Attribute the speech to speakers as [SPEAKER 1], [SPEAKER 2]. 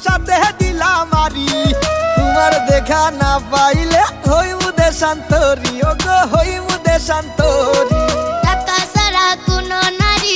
[SPEAKER 1] সাথে দিলাম মারি তোমার দেখা না পাইলে হইমু দেশান্তরি ও গো হইমু দেশান্তরি
[SPEAKER 2] টাকা ছাড়া কোনো নারী